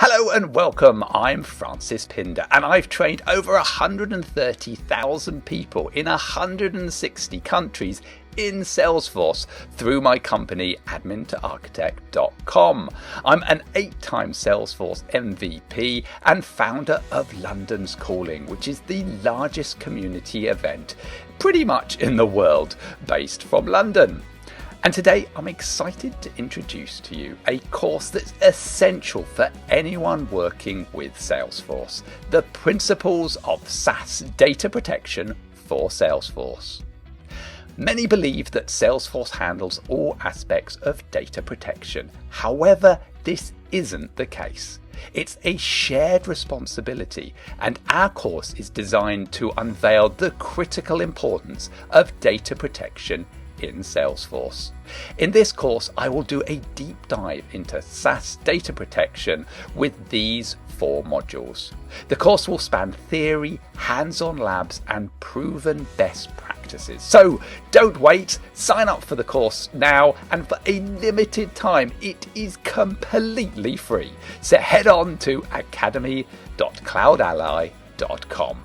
Hello and welcome, I'm Francis Pindar and I've trained over 130,000 people in 160 countries in Salesforce through my company admin2architect.com. I'm an 8-time Salesforce MVP and founder of London's Calling, which is the largest community event pretty much in the world based from London. And today I'm excited to introduce to you a course that's essential for anyone working with Salesforce, the Principles of SaaS Data Protection for Salesforce. Many believe that Salesforce handles all aspects of data protection. However, this isn't the case. It's a shared responsibility, and our course is designed to unveil the critical importance of data protection in Salesforce. In this course, I will do a deep dive into SaaS data protection with these 4 modules. The course will span theory, hands-on labs, and proven best practices. So don't wait, sign up for the course now, and for a limited time, it is completely free. So head on to academy.cloudally.com.